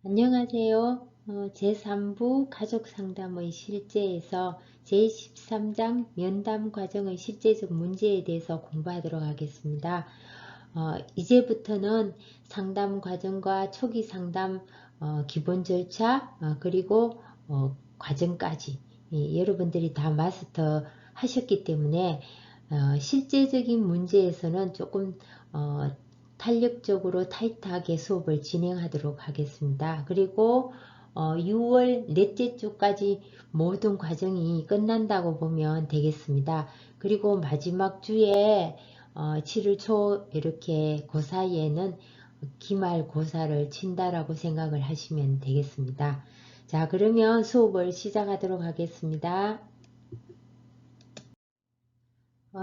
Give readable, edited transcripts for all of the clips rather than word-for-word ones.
안녕하세요. 제3부 가족상담의 실제에서 제13장 면담 과정의 실제적 문제에 대해서 공부하도록 하겠습니다. 이제부터는 상담 과정과 초기 상담 기본 절차 그리고 과정까지 여러분들이 다 마스터 하셨기 때문에 실제적인 문제에서는 조금 탄력적으로 타이트하게 수업을 진행하도록 하겠습니다. 그리고 6월 넷째 주까지 모든 과정이 끝난다고 보면 되겠습니다. 그리고 마지막 주에 7월 초 이렇게 그 사이에는 기말고사를 친다라고 생각을 하시면 되겠습니다. 자, 그러면 수업을 시작하도록 하겠습니다.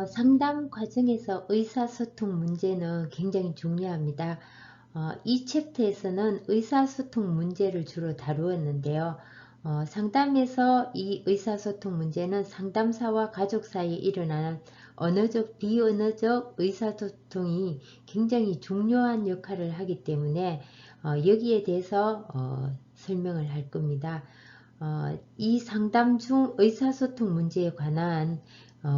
상담 과정에서 의사소통 문제는 굉장히 중요합니다. 이 챕터에서는 의사소통 문제를 주로 다루었는데요. 상담에서 이 의사소통 문제는 상담사와 가족 사이에 일어나는 언어적, 비언어적 의사소통이 굉장히 중요한 역할을 하기 때문에 여기에 대해서 설명을 할 겁니다. 이 상담 중 의사소통 문제에 관한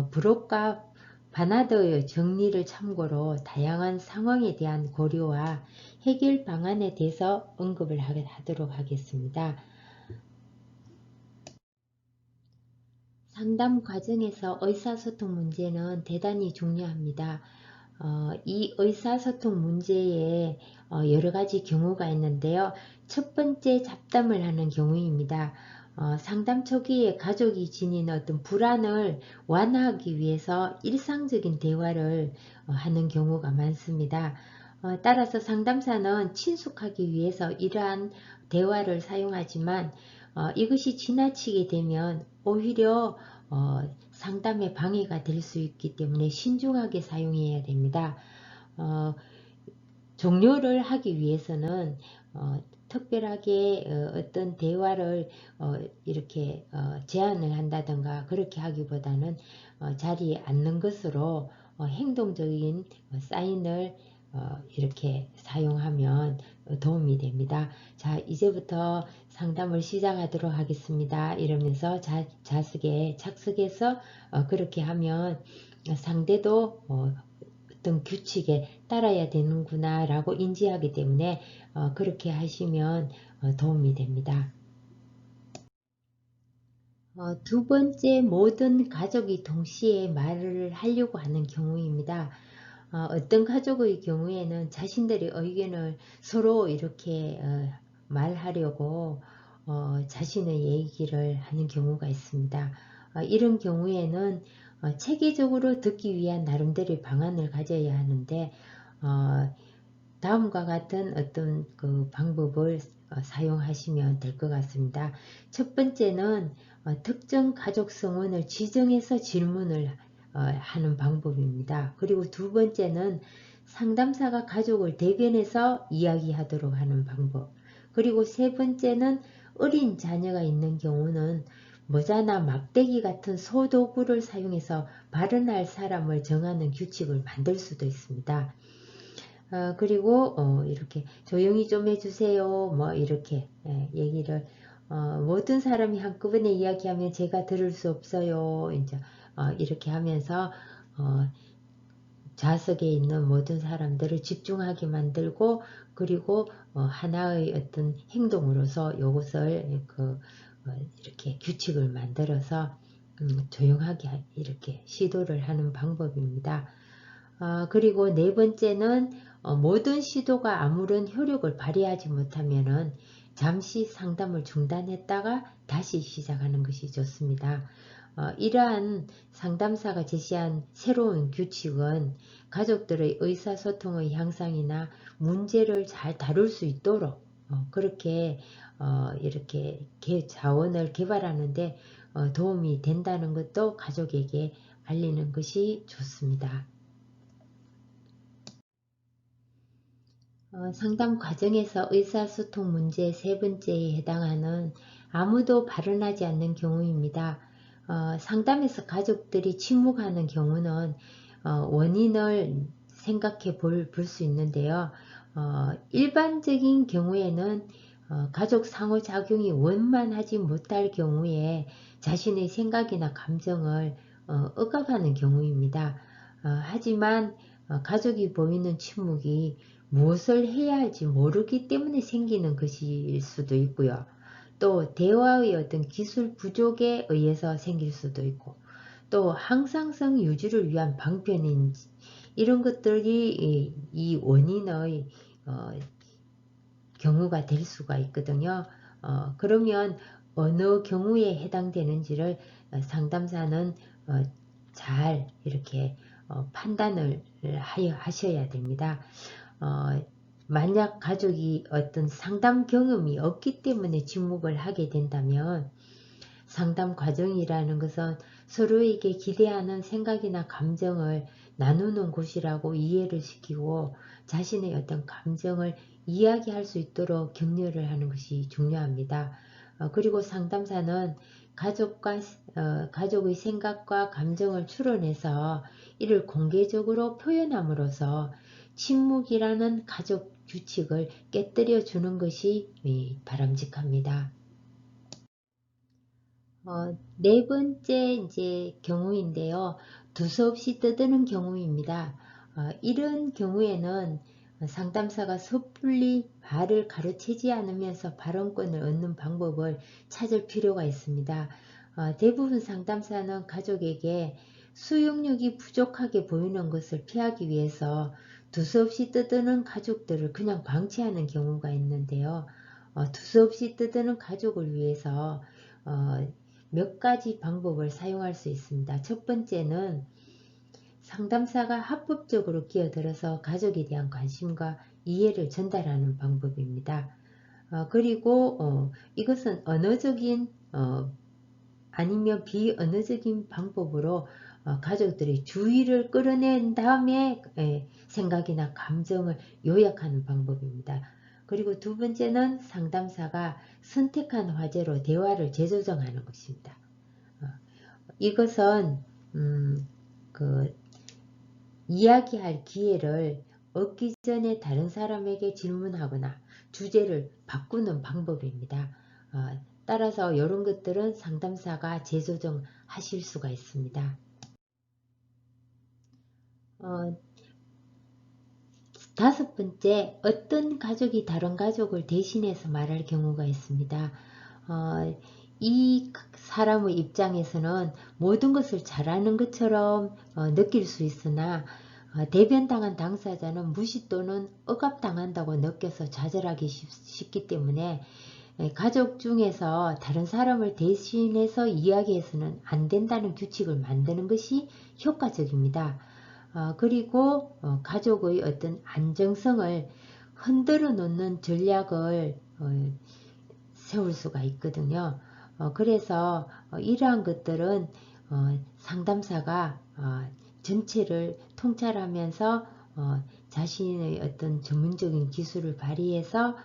브록과 바나더의 정리를 참고로 다양한 상황에 대한 고려와 해결 방안에 대해서 언급을 하도록 하겠습니다. 상담 과정에서 의사소통 문제는 대단히 중요합니다. 이 의사소통 문제에 여러 가지 경우가 있는데요. 첫 번째 잡담을 하는 경우입니다. 상담 초기에 가족이 지닌 어떤 불안을 완화하기 위해서 일상적인 대화를 하는 경우가 많습니다. 따라서 상담사는 친숙하기 위해서 이러한 대화를 사용하지만 이것이 지나치게 되면 오히려 상담에 방해가 될 수 있기 때문에 신중하게 사용해야 됩니다. 종료를 하기 위해서는 특별하게 어떤 대화를 이렇게 제안을 한다든가 그렇게 하기보다는 자리에 앉는 것으로 행동적인 사인을 이렇게 사용하면 도움이 됩니다. 자, 이제부터 상담을 시작하도록 하겠습니다. 이러면서 좌석에 착석해서 그렇게 하면 상대도 어떤 규칙에 따라야 되는구나 라고 인지하기 때문에 그렇게 하시면 도움이 됩니다. 두 번째, 모든 가족이 동시에 말을 하려고 하는 경우입니다. 어떤 가족의 경우에는 자신들의 의견을 서로 이렇게 말하려고 자신의 얘기를 하는 경우가 있습니다. 이런 경우에는 체계적으로 듣기 위한 나름대로의 방안을 가져야 하는데 다음과 같은 어떤 그 방법을 사용하시면 될 것 같습니다. 첫 번째는 특정 가족 성원을 지정해서 질문을 하는 방법입니다. 그리고 두 번째는 상담사가 가족을 대변해서 이야기하도록 하는 방법. 그리고 세 번째는 어린 자녀가 있는 경우는 모자나 막대기 같은 소도구를 사용해서 발언할 사람을 정하는 규칙을 만들 수도 있습니다. 그리고 이렇게 조용히 좀 해주세요. 뭐 이렇게 얘기를 모든 사람이 한꺼번에 이야기하면 제가 들을 수 없어요. 이제 이렇게 하면서 좌석에 있는 모든 사람들을 집중하게 만들고 그리고 하나의 어떤 행동으로서 이것을 이렇게 규칙을 만들어서 조용하게 이렇게 시도를 하는 방법입니다. 그리고 네 번째는 모든 시도가 아무런 효력을 발휘하지 못하면 잠시 상담을 중단했다가 다시 시작하는 것이 좋습니다. 이러한 상담사가 제시한 새로운 규칙은 가족들의 의사소통의 향상이나 문제를 잘 다룰 수 있도록 그렇게 이렇게 자원을 개발하는데 도움이 된다는 것도 가족에게 알리는 것이 좋습니다. 상담 과정에서 의사소통 문제 세 번째에 해당하는 아무도 발언하지 않는 경우입니다. 상담에서 가족들이 침묵하는 경우는 원인을 생각해 볼 수 있는데요. 일반적인 경우에는 가족 상호작용이 원만하지 못할 경우에 자신의 생각이나 감정을 억압하는 경우입니다. 하지만 가족이 보이는 침묵이 무엇을 해야 할지 모르기 때문에 생기는 것일 수도 있고요. 또 대화의 어떤 기술 부족에 의해서 생길 수도 있고, 또 항상성 유지를 위한 방편인 이런 것들이 이 원인의 경우가 될 수가 있거든요. 그러면 어느 경우에 해당되는지를 상담사는 잘 이렇게 판단을 하셔야 됩니다. 만약 가족이 어떤 상담 경험이 없기 때문에 침묵을 하게 된다면, 상담 과정이라는 것은 서로에게 기대하는 생각이나 감정을 나누는 곳이라고 이해를 시키고, 자신의 어떤 감정을 이야기할 수 있도록 격려를 하는 것이 중요합니다. 그리고 상담사는 가족의 생각과 감정을 추론해서 이를 공개적으로 표현함으로써 침묵이라는 가족 규칙을 깨뜨려 주는 것이 바람직합니다. 네 번째 이제 경우인데요. 두서없이 떠드는 경우입니다. 이런 경우에는 상담사가 섣불리 말을 가로채지 않으면서 발언권을 얻는 방법을 찾을 필요가 있습니다. 대부분 상담사는 가족에게 수용력이 부족하게 보이는 것을 피하기 위해서 두서없이 떠드는 가족들을 그냥 방치하는 경우가 있는데요. 두서없이 떠드는 가족을 위해서 몇 가지 방법을 사용할 수 있습니다. 첫 번째는 상담사가 합법적으로 끼어들어서 가족에 대한 관심과 이해를 전달하는 방법입니다. 그리고 이것은 언어적인 아니면 비언어적인 방법으로 가족들의 주의를 끌어낸 다음에 생각이나 감정을 요약하는 방법입니다. 그리고 두 번째는 상담사가 선택한 화제로 대화를 재조정하는 것입니다. 이것은 이야기할 기회를 얻기 전에 다른 사람에게 질문하거나 주제를 바꾸는 방법입니다. 따라서 이런 것들은 상담사가 재조정하실 수가 있습니다. 다섯 번째, 어떤 가족이 다른 가족을 대신해서 말할 경우가 있습니다. 이 사람의 입장에서는 모든 것을 잘하는 것처럼 느낄 수 있으나 대변당한 당사자는 무시 또는 억압당한다고 느껴서 좌절하기 쉽기 때문에 가족 중에서 다른 사람을 대신해서 이야기해서는 안 된다는 규칙을 만드는 것이 효과적입니다. 그리고 가족의 어떤 안정성을 흔들어 놓는 전략을 세울 수가 있거든요. 그래서 이러한 것들은 상담사가 전체를 통찰하면서 자신의 어떤 전문적인 기술을 발휘해서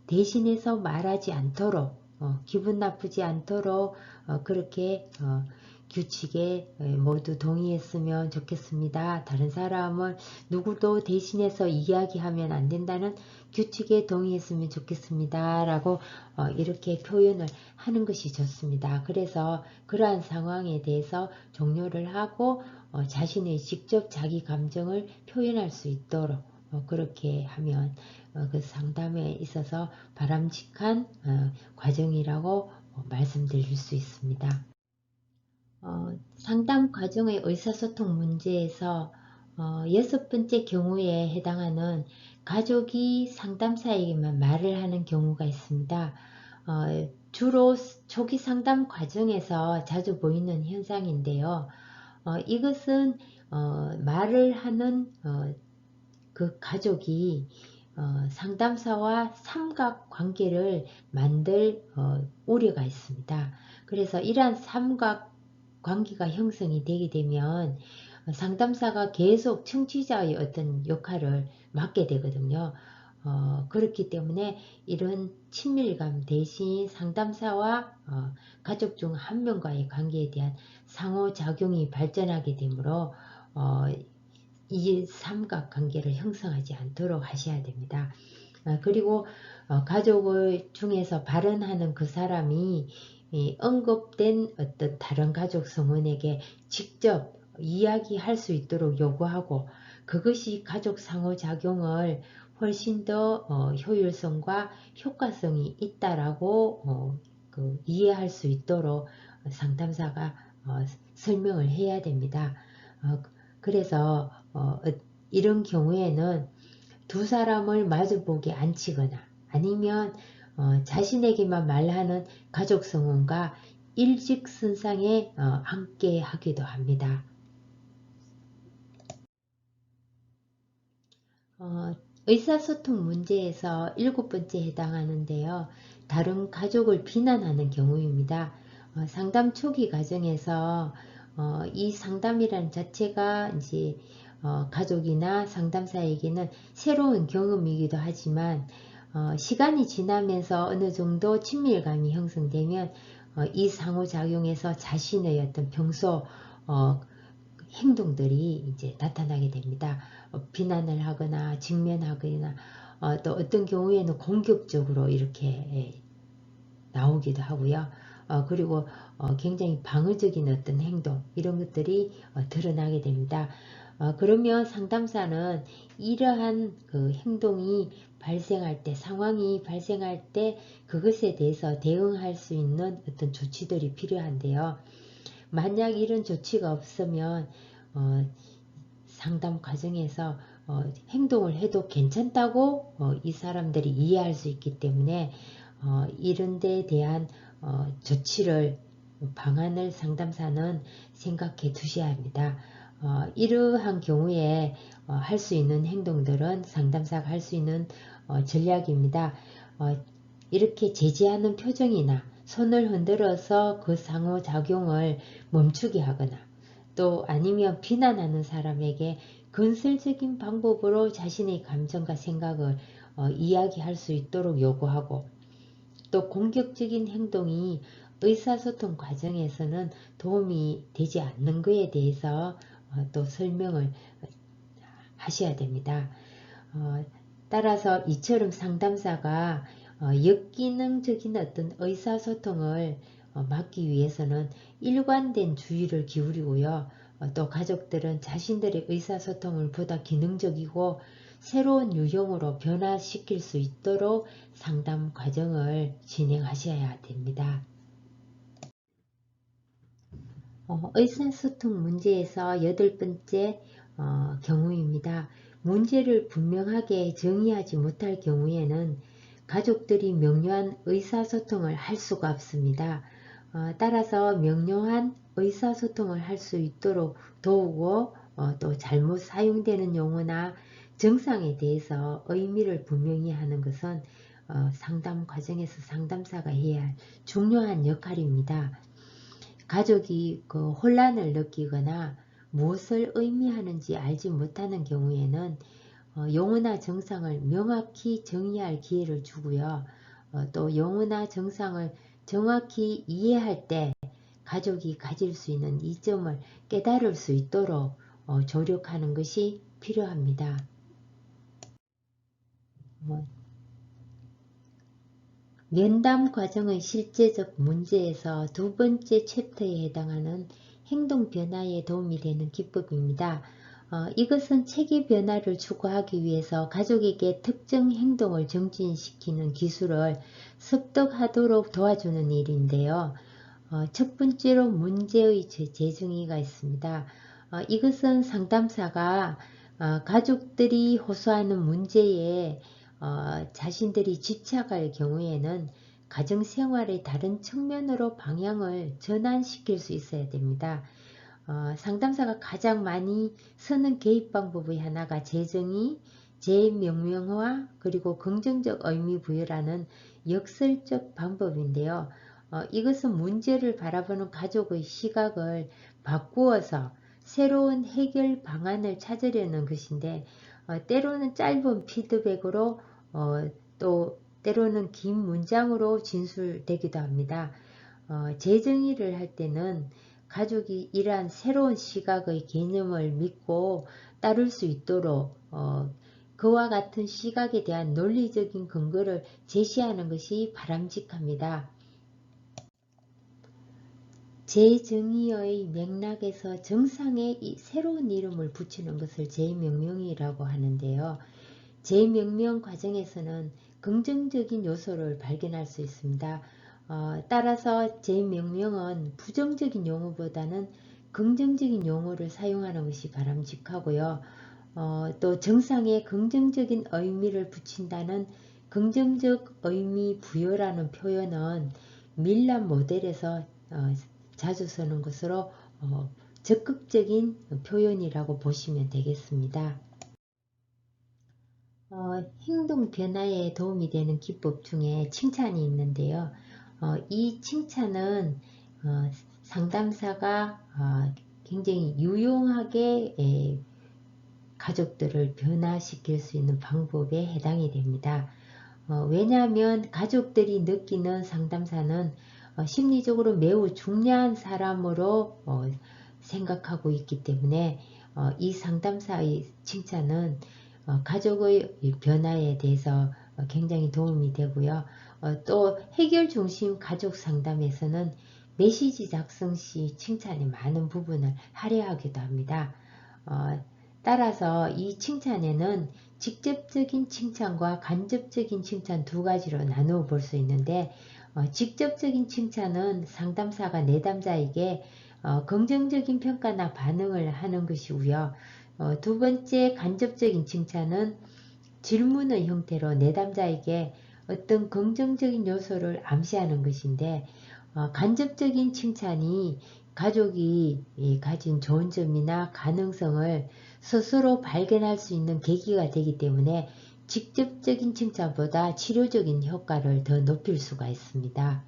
대신해서 말하지 않도록 기분 나쁘지 않도록 그렇게 규칙에 모두 동의했으면 좋겠습니다. 다른 사람을 누구도 대신해서 이야기하면 안 된다는 규칙에 동의했으면 좋겠습니다. 라고 이렇게 표현을 하는 것이 좋습니다. 그래서 그러한 상황에 대해서 종료를 하고 자신의 직접 자기 감정을 표현할 수 있도록 그렇게 하면 그 상담에 있어서 바람직한 과정이라고 말씀드릴 수 있습니다. 상담 과정의 의사소통 문제에서 여섯 번째 경우에 해당하는 가족이 상담사에게만 말을 하는 경우가 있습니다. 주로 초기 상담 과정에서 자주 보이는 현상인데요. 이것은 말을 하는 그 가족이 상담사와 삼각관계를 만들 우려가 있습니다. 그래서 이러한 삼각관계가 형성이 되게 되면 상담사가 계속 청취자의 어떤 역할을 맡게 되거든요. 그렇기 때문에 이런 친밀감 대신 상담사와 가족 중 한 명과의 관계에 대한 상호작용이 발전하게 되므로 이 삼각관계를 형성하지 않도록 하셔야 됩니다. 그리고 가족을 중에서 발언하는 그 사람이 언급된 어떤 다른 가족 성원에게 직접 이야기할 수 있도록 요구하고, 그것이 가족 상호작용을 훨씬 더 효율성과 효과성이 있다라고 이해할 수 있도록 상담사가 설명을 해야 됩니다. 그래서 이런 경우에는 두 사람을 마주보게 앉히거나 아니면 자신에게만 말하는 가족 성원과 일직선상에 함께 하기도 합니다. 의사소통 문제에서 7번째 해당하는데요. 다른 가족을 비난하는 경우입니다. 상담 초기 과정에서 이 상담이라는 자체가 이제 가족이나 상담사에게는 새로운 경험이기도 하지만 시간이 지나면서 어느 정도 친밀감이 형성되면 이 상호작용에서 자신의 어떤 평소 행동들이 이제 나타나게 됩니다. 비난을 하거나 직면하거나 또 어떤 경우에는 공격적으로 이렇게 나오기도 하고요. 그리고 굉장히 방어적인 어떤 행동, 이런 것들이 드러나게 됩니다. 그러면 상담사는 이러한 그 행동이 발생할 때, 상황이 발생할 때 그것에 대해서 대응할 수 있는 어떤 조치들이 필요한데요. 만약 이런 조치가 없으면 상담 과정에서 행동을 해도 괜찮다고 이 사람들이 이해할 수 있기 때문에 이런 데에 대한 조치를, 방안을 상담사는 생각해 두셔야 합니다. 이러한 경우에 할 수 있는 행동들은 상담사가 할 수 있는 전략입니다. 이렇게 제지하는 표정이나 손을 흔들어서 그 상호작용을 멈추게 하거나, 또 아니면 비난하는 사람에게 건설적인 방법으로 자신의 감정과 생각을 이야기할 수 있도록 요구하고, 또 공격적인 행동이 의사소통 과정에서는 도움이 되지 않는 것에 대해서 또 설명을 하셔야 됩니다. 따라서 이처럼 상담사가 역기능적인 어떤 의사소통을 막기 위해서는 일관된 주의를 기울이고요. 또 가족들은 자신들의 의사소통을 보다 기능적이고 새로운 유형으로 변화시킬 수 있도록 상담 과정을 진행하셔야 됩니다. 의사소통 문제에서 8번째 경우입니다. 문제를 분명하게 정의하지 못할 경우에는 가족들이 명료한 의사소통을 할 수가 없습니다. 따라서 명료한 의사소통을 할 수 있도록 도우고, 또 잘못 사용되는 용어나 정상에 대해서 의미를 분명히 하는 것은 상담 과정에서 상담사가 해야 할 중요한 역할입니다. 가족이 혼란을 느끼거나 무엇을 의미하는지 알지 못하는 경우에는 용어나 정상을 명확히 정의할 기회를 주고요. 또 용어나 정상을 정확히 이해할 때 가족이 가질 수 있는 이점을 깨달을 수 있도록 조력하는 것이 필요합니다. 면담 과정의 실제적 문제에서 2번째 챕터에 해당하는 행동 변화에 도움이 되는 기법입니다. 이것은 체계 변화를 추구하기 위해서 가족에게 특정 행동을 정진시키는 기술을 습득하도록 도와주는 일인데요. 첫 번째로 문제의 재정의가 있습니다. 이것은 상담사가 가족들이 호소하는 문제에 자신들이 집착할 경우에는 가정생활의 다른 측면으로 방향을 전환시킬 수 있어야 됩니다. 상담사가 가장 많이 쓰는 개입 방법의 하나가 재정의, 재명명화, 그리고 긍정적 의미 부여라는 역설적 방법인데요. 이것은 문제를 바라보는 가족의 시각을 바꾸어서 새로운 해결 방안을 찾으려는 것인데, 때로는 짧은 피드백으로 또 때로는 긴 문장으로 진술되기도 합니다. 재정의를 할 때는 가족이 이러한 새로운 시각의 개념을 믿고 따를 수 있도록 그와 같은 시각에 대한 논리적인 근거를 제시하는 것이 바람직합니다. 재정의의 맥락에서 정상에 새로운 이름을 붙이는 것을 재명명이라고 하는데요. 재명명 과정에서는 긍정적인 요소를 발견할 수 있습니다. 따라서 재명명은 부정적인 용어보다는 긍정적인 용어를 사용하는 것이 바람직하고요. 또 정상에 긍정적인 의미를 붙인다는 긍정적 의미 부여라는 표현은 밀란 모델에서 자주 쓰는 것으로 적극적인 표현이라고 보시면 되겠습니다. 행동 변화에 도움이 되는 기법 중에 칭찬이 있는데요. 이 칭찬은 상담사가 굉장히 유용하게 가족들을 변화시킬 수 있는 방법에 해당이 됩니다. 왜냐하면 가족들이 느끼는 상담사는 심리적으로 매우 중요한 사람으로 생각하고 있기 때문에 이 상담사의 칭찬은 가족의 변화에 대해서 굉장히 도움이 되고요. 또 해결 중심 가족 상담에서는 메시지 작성 시 칭찬이 많은 부분을 할애하기도 합니다. 따라서 이 칭찬에는 직접적인 칭찬과 간접적인 칭찬 두 가지로 나누어 볼 수 있는데 직접적인 칭찬은 상담사가 내담자에게 긍정적인 평가나 반응을 하는 것이고요. 두 번째 간접적인 칭찬은 질문의 형태로 내담자에게 어떤 긍정적인 요소를 암시하는 것인데 간접적인 칭찬이 가족이 가진 좋은 점이나 가능성을 스스로 발견할 수 있는 계기가 되기 때문에 직접적인 칭찬보다 치료적인 효과를 더 높일 수가 있습니다.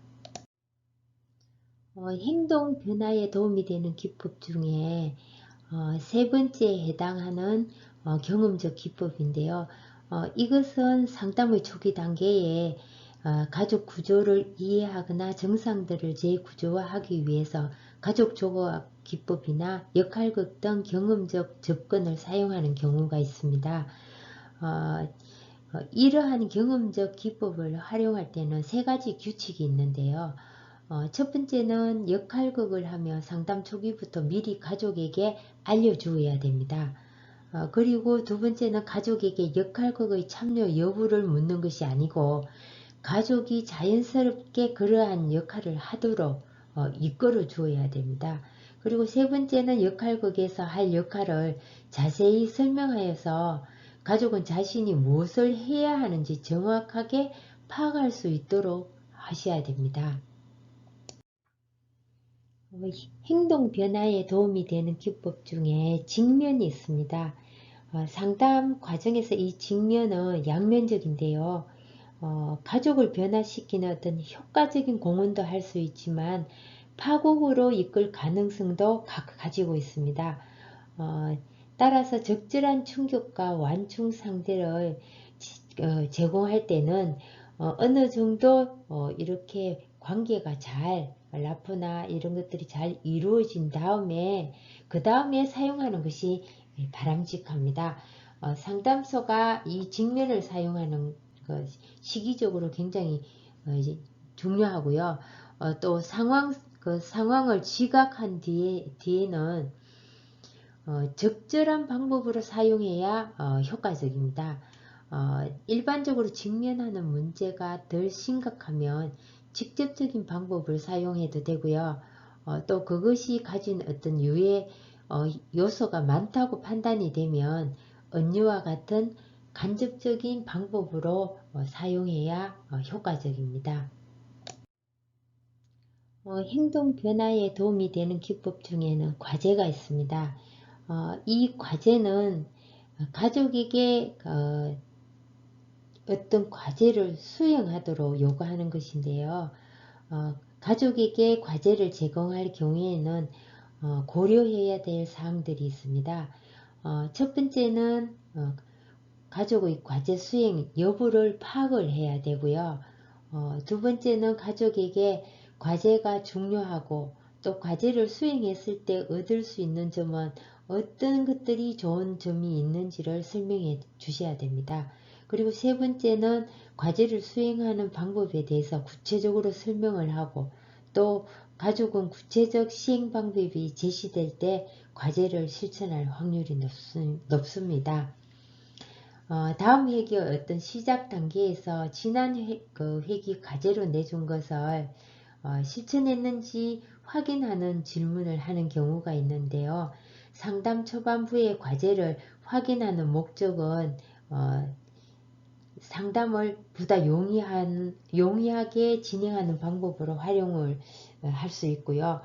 행동 변화에 도움이 되는 기법 중에 세 번째에 해당하는 경험적 기법인데요. 이것은 상담의 초기 단계에 가족 구조를 이해하거나 정상들을 재구조화하기 위해서 가족 조각 기법이나 역할극 등 경험적 접근을 사용하는 경우가 있습니다. 이러한 경험적 기법을 활용할 때는 세 가지 규칙이 있는데요. 첫 번째는 역할극을 하며 상담 초기부터 미리 가족에게 알려주어야 됩니다. 그리고 두 번째는 가족에게 역할극의 참여 여부를 묻는 것이 아니고 가족이 자연스럽게 그러한 역할을 하도록 이끌어 주어야 됩니다. 그리고 세 번째는 역할극에서 할 역할을 자세히 설명하여서 가족은 자신이 무엇을 해야 하는지 정확하게 파악할 수 있도록 하셔야 됩니다. 행동 변화에 도움이 되는 기법 중에 직면이 있습니다. 상담 과정에서 이 직면은 양면적인데요. 가족을 변화시키는 어떤 효과적인 공헌도 할 수 있지만 파국으로 이끌 가능성도 가지고 있습니다. 따라서 적절한 충격과 완충 상대를 제공할 때는 어느 정도 이렇게 관계가 잘 라프나 이런 것들이 잘 이루어진 다음에 그 다음에 사용하는 것이 바람직합니다. 상담소가 이 직면을 사용하는 시기적으로 굉장히 중요하고요. 또 상황을 지각한 뒤에는 적절한 방법으로 사용해야 효과적입니다. 일반적으로 직면하는 문제가 덜 심각하면 직접적인 방법을 사용해도 되고요. 또 그것이 가진 어떤 유해 요소가 많다고 판단이 되면 은유와 같은 간접적인 방법으로 사용해야 효과적입니다. 행동 변화에 도움이 되는 기법 중에는 과제가 있습니다. 이 과제는 가족에게 어떤 과제를 수행하도록 요구하는 것인데요. 가족에게 과제를 제공할 경우에는 고려해야 될 사항들이 있습니다. 첫 번째는 가족의 과제 수행 여부를 파악을 해야 되고요. 두 번째는 가족에게 과제가 중요하고 또 과제를 수행했을 때 얻을 수 있는 점은 어떤 것들이 좋은 점이 있는지를 설명해 주셔야 됩니다. 그리고 세 번째는 과제를 수행하는 방법에 대해서 구체적으로 설명을 하고, 또 가족은 구체적 시행 방법이 제시될 때 과제를 실천할 확률이 높습니다. 다음 회기의 어떤 시작 단계에서 지난 회기 과제로 내준 것을 실천했는지 확인하는 질문을 하는 경우가 있는데요. 상담 초반부의 과제를 확인하는 목적은 상담을 보다 용이하게 진행하는 방법으로 활용을 할 수 있고요.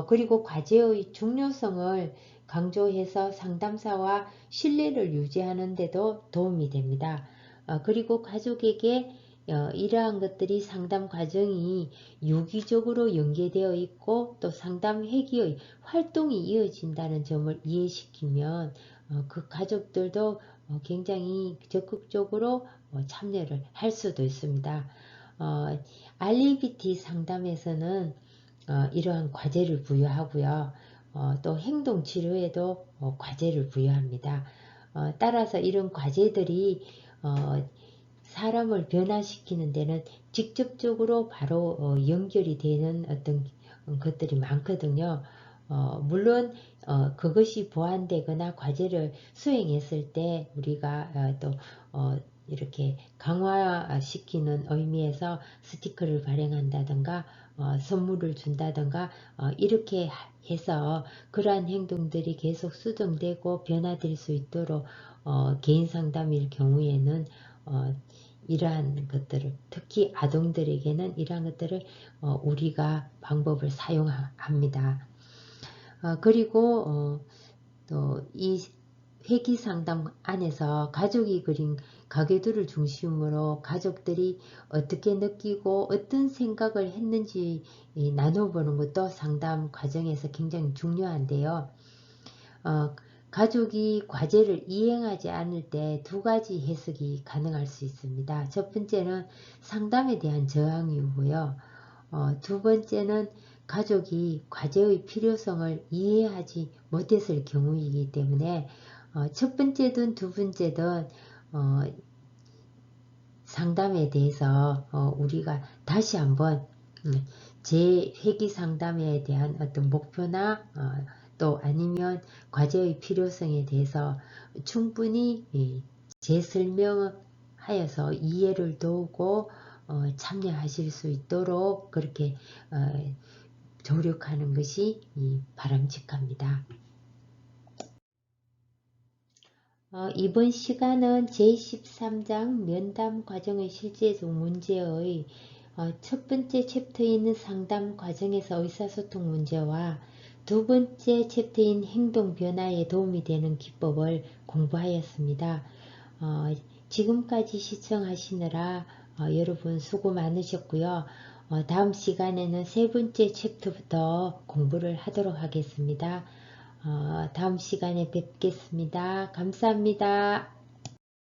그리고 과제의 중요성을 강조해서 상담사와 신뢰를 유지하는 데도 도움이 됩니다. 그리고 가족에게 이러한 것들이 상담 과정이 유기적으로 연계되어 있고 또 상담 회기의 활동이 이어진다는 점을 이해시키면 그 가족들도 굉장히 적극적으로 참여를 할 수도 있습니다. REBT 상담에서는 이러한 과제를 부여하고요. 또 행동치료에도 과제를 부여합니다. 따라서 이런 과제들이 사람을 변화시키는 데는 직접적으로 바로 연결이 되는 어떤 것들이 많거든요. 물론 그것이 보완되거나 과제를 수행했을 때 우리가 또 이렇게 강화시키는 의미에서 스티커를 발행한다든가 선물을 준다든가 이렇게 해서 그러한 행동들이 계속 수정되고 변화될 수 있도록 개인 상담일 경우에는 이러한 것들을, 특히 아동들에게는 이러한 것들을 우리가 방법을 사용합니다. 그리고 또 이 회기상담 안에서 가족이 그린 가계도를 중심으로 가족들이 어떻게 느끼고 어떤 생각을 했는지 나눠보는 것도 상담 과정에서 굉장히 중요한데요. 가족이 과제를 이행하지 않을 때 두 가지 해석이 가능할 수 있습니다. 첫 번째는 상담에 대한 저항이고요. 두 번째는 가족이 과제의 필요성을 이해하지 못했을 경우이기 때문에 첫 번째든 두 번째든 상담에 대해서 우리가 다시 한번 재회기 상담에 대한 어떤 목표나 또 아니면 과제의 필요성에 대해서 충분히 재설명하여서 이해를 도우고 참여하실 수 있도록 그렇게 조력하는 것이 바람직합니다. 이번 시간은 제13장 면담 과정의 실제적 문제의 첫 번째 챕터에 있는 상담 과정에서 의사소통 문제와 두 번째 챕터인 행동 변화에 도움이 되는 기법을 공부하였습니다. 지금까지 시청하시느라 여러분 수고 많으셨고요. 다음 시간에는 세 번째 챕터부터 공부를 하도록 하겠습니다. 다음 시간에 뵙겠습니다. 감사합니다.